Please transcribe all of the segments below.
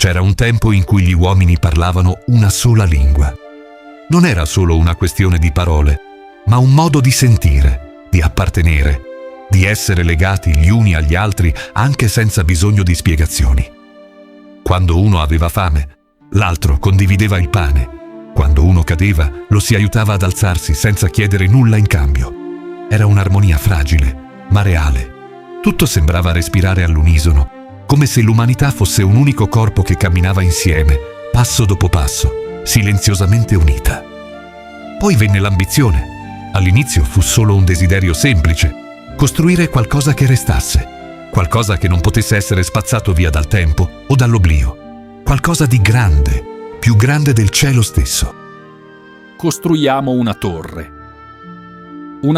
C'era un tempo in cui gli uomini parlavano una sola lingua. Non era solo una questione di parole, ma un modo di sentire, di appartenere, di essere legati gli uni agli altri anche senza bisogno di spiegazioni. Quando uno aveva fame, l'altro condivideva il pane. Quando uno cadeva, lo si aiutava ad alzarsi senza chiedere nulla in cambio. Era un'armonia fragile, ma reale. Tutto sembrava respirare all'unisono, come se l'umanità fosse un unico corpo che camminava insieme, passo dopo passo, silenziosamente unita. Poi venne l'ambizione. All'inizio fu solo un desiderio semplice, costruire qualcosa che restasse, qualcosa che non potesse essere spazzato via dal tempo o dall'oblio, qualcosa di grande, più grande del cielo stesso. Costruiamo una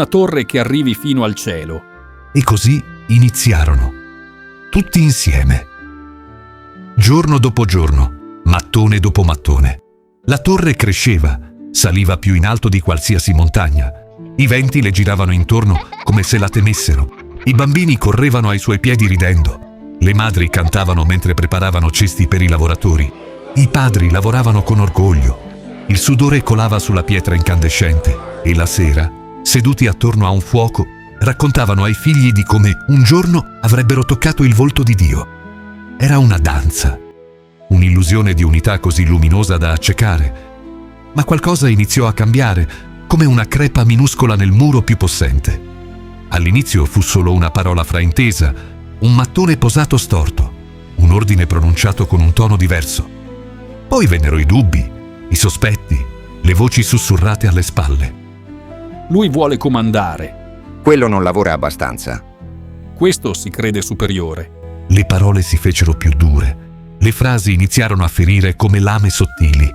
torre che arrivi fino al cielo. E così iniziarono, tutti insieme. Giorno dopo giorno, mattone dopo mattone. La torre cresceva, saliva più in alto di qualsiasi montagna. I venti le giravano intorno come se la temessero. I bambini correvano ai suoi piedi ridendo. Le madri cantavano mentre preparavano cesti per i lavoratori. I padri lavoravano con orgoglio. Il sudore colava sulla pietra incandescente e la sera, seduti attorno a un fuoco, raccontavano ai figli di come un giorno avrebbero toccato il volto di Dio. Era una danza, un'illusione di unità così luminosa da accecare. Ma qualcosa iniziò a cambiare, come una crepa minuscola nel muro più possente. All'inizio fu solo una parola fraintesa, un mattone posato storto, un ordine pronunciato con un tono diverso. Poi vennero i dubbi, i sospetti, le voci sussurrate alle spalle. Lui vuole comandare. Quello non lavora abbastanza. Questo si crede superiore. Le parole si fecero più dure. Le frasi iniziarono a ferire come lame sottili.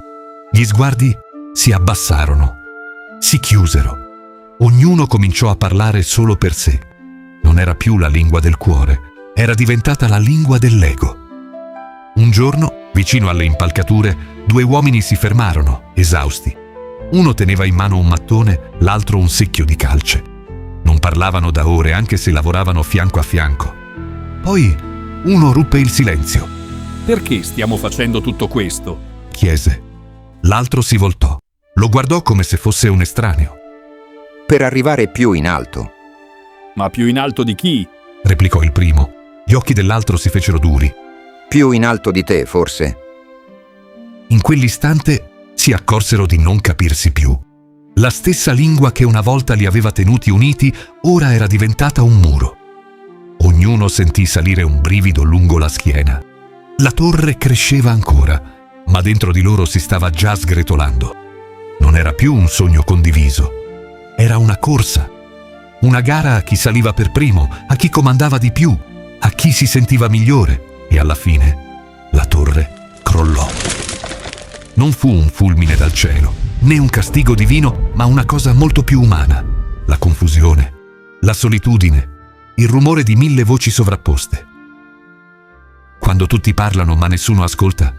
Gli sguardi si abbassarono, si chiusero. Ognuno cominciò a parlare solo per sé. Non era più la lingua del cuore, era diventata la lingua dell'ego. Un giorno, vicino alle impalcature, due uomini si fermarono, esausti. Uno teneva in mano un mattone, l'altro un secchio di calce. Non parlavano da ore, anche se lavoravano fianco a fianco. Poi uno ruppe il silenzio. Perché stiamo facendo tutto questo? Chiese. L'altro si voltò. Lo guardò come se fosse un estraneo. Per arrivare più in alto. Ma più in alto di chi? Replicò il primo. Gli occhi dell'altro si fecero duri. Più in alto di te, forse. In quell'istante si accorsero di non capirsi più. La stessa lingua che una volta li aveva tenuti uniti ora era diventata un muro. Ognuno sentì salire un brivido lungo la schiena. La torre cresceva ancora, ma dentro di loro si stava già sgretolando. Non era più un sogno condiviso. Era una corsa. Una gara a chi saliva per primo, a chi comandava di più, a chi si sentiva migliore. E alla fine la torre crollò. Non fu un fulmine dal cielo, né un castigo divino, ma una cosa molto più umana. La confusione, la solitudine, il rumore di 1000 voci sovrapposte. Quando tutti parlano ma nessuno ascolta,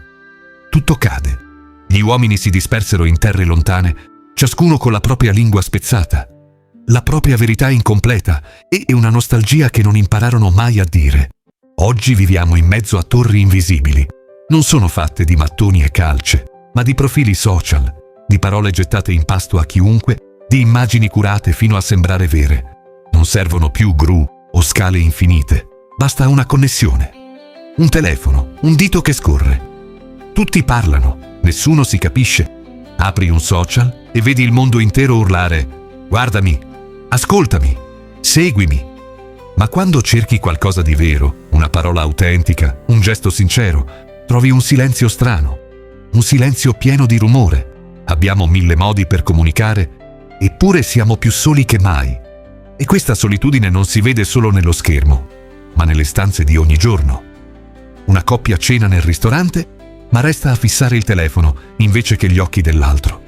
tutto cade. Gli uomini si dispersero in terre lontane, ciascuno con la propria lingua spezzata, la propria verità incompleta e una nostalgia che non impararono mai a dire. Oggi viviamo in mezzo a torri invisibili. Non sono fatte di mattoni e calce, ma di profili social, di parole gettate in pasto a chiunque, di immagini curate fino a sembrare vere. Non servono più gru o scale infinite, basta una connessione. Un telefono, un dito che scorre. Tutti parlano, nessuno si capisce. Apri un social e vedi il mondo intero urlare: guardami, ascoltami, seguimi. Ma quando cerchi qualcosa di vero, una parola autentica, un gesto sincero, trovi un silenzio strano, un silenzio pieno di rumore. Abbiamo 1000 modi per comunicare, eppure siamo più soli che mai. E questa solitudine non si vede solo nello schermo, ma nelle stanze di ogni giorno. Una coppia cena nel ristorante, ma resta a fissare il telefono invece che gli occhi dell'altro.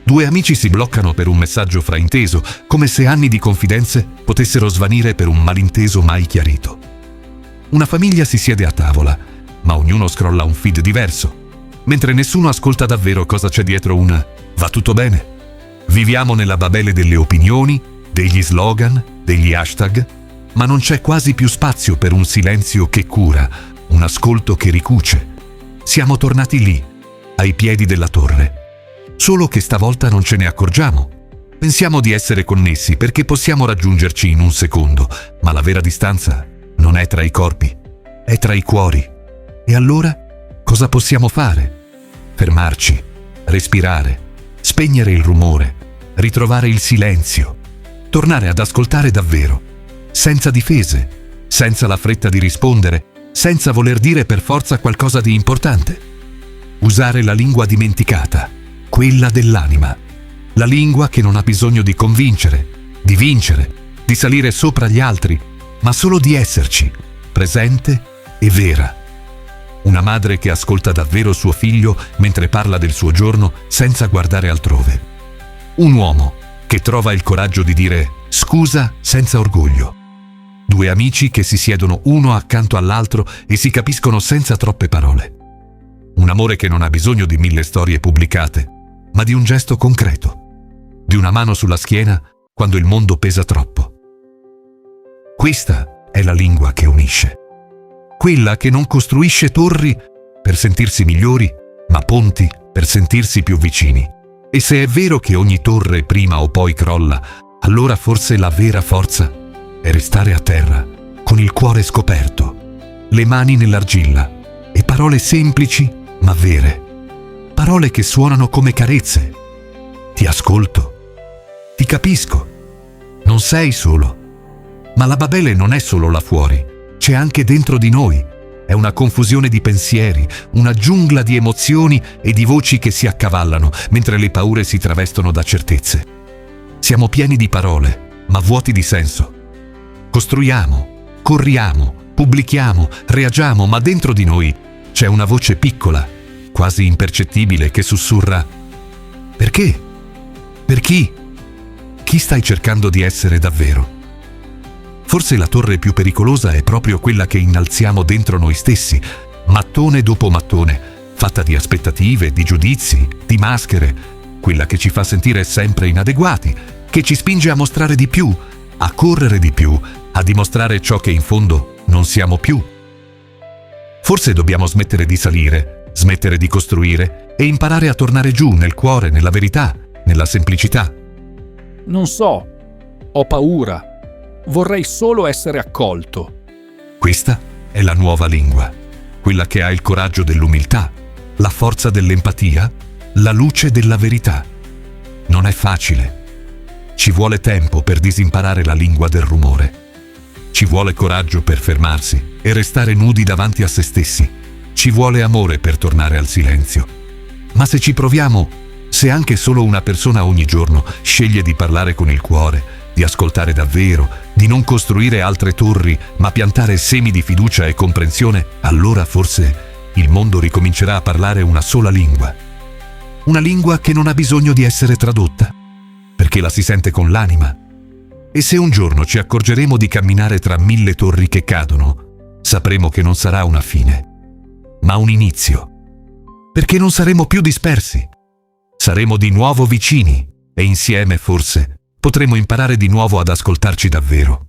Due amici si bloccano per un messaggio frainteso, come se anni di confidenze potessero svanire per un malinteso mai chiarito. Una famiglia si siede a tavola, ma ognuno scrolla un feed diverso, mentre nessuno ascolta davvero cosa c'è dietro un «va tutto bene?». Viviamo nella Babele delle opinioni, degli slogan, degli hashtag, ma non c'è quasi più spazio per un silenzio che cura, un ascolto che ricuce. siamo tornati lì, ai piedi della torre. Solo che stavolta non ce ne accorgiamo. Pensiamo di essere connessi perché possiamo raggiungerci in un secondo, ma la vera distanza non è tra i corpi, è tra i cuori. E allora cosa possiamo fare? Fermarci, respirare, spegnere il rumore, ritrovare il silenzio, tornare ad ascoltare davvero, senza difese, senza la fretta di rispondere, senza voler dire per forza qualcosa di importante. Usare la lingua dimenticata, quella dell'anima. La lingua che non ha bisogno di convincere, di vincere, di salire sopra gli altri, ma solo di esserci, presente e vera. Una madre che ascolta davvero suo figlio mentre parla del suo giorno senza guardare altrove. Un uomo che trova il coraggio di dire scusa senza orgoglio. Due amici che si siedono uno accanto all'altro e si capiscono senza troppe parole. Un amore che non ha bisogno di 1000 storie pubblicate, ma di un gesto concreto. Di una mano sulla schiena quando il mondo pesa troppo. Questa è la lingua che unisce. Quella che non costruisce torri per sentirsi migliori, ma ponti per sentirsi più vicini. E se è vero che ogni torre prima o poi crolla, allora forse la vera forza è restare a terra, con il cuore scoperto, le mani nell'argilla e parole semplici ma vere. Parole che suonano come carezze. Ti ascolto. Ti capisco. Non sei solo. Ma la Babele non è solo là fuori, c'è anche dentro di noi. È una confusione di pensieri, una giungla di emozioni e di voci che si accavallano, mentre le paure si travestono da certezze. Siamo pieni di parole, ma vuoti di senso. Costruiamo, corriamo, pubblichiamo, reagiamo, ma dentro di noi c'è una voce piccola, quasi impercettibile, che sussurra: perché? Per chi? Chi stai cercando di essere davvero? Forse la torre più pericolosa è proprio quella che innalziamo dentro noi stessi, mattone dopo mattone, fatta di aspettative, di giudizi, di maschere, quella che ci fa sentire sempre inadeguati, che ci spinge a mostrare di più, a correre di più, a dimostrare ciò che in fondo non siamo più. Forse dobbiamo smettere di salire, smettere di costruire e imparare a tornare giù nel cuore, nella verità, nella semplicità. Non so, ho paura. Vorrei solo essere accolto. Questa è la nuova lingua, quella che ha il coraggio dell'umiltà, la forza dell'empatia, la luce della verità. Non è facile. Ci vuole tempo per disimparare la lingua del rumore. Ci vuole coraggio per fermarsi e restare nudi davanti a se stessi. Ci vuole amore per tornare al silenzio. Ma se ci proviamo, se anche solo una persona ogni giorno sceglie di parlare con il cuore, di ascoltare davvero, di non costruire altre torri, ma piantare semi di fiducia e comprensione, allora forse il mondo ricomincerà a parlare una sola lingua. Una lingua che non ha bisogno di essere tradotta, perché la si sente con l'anima. E se un giorno ci accorgeremo di camminare tra 1000 torri che cadono, sapremo che non sarà una fine, ma un inizio. Perché non saremo più dispersi. Saremo di nuovo vicini e insieme, forse, potremo imparare di nuovo ad ascoltarci davvero.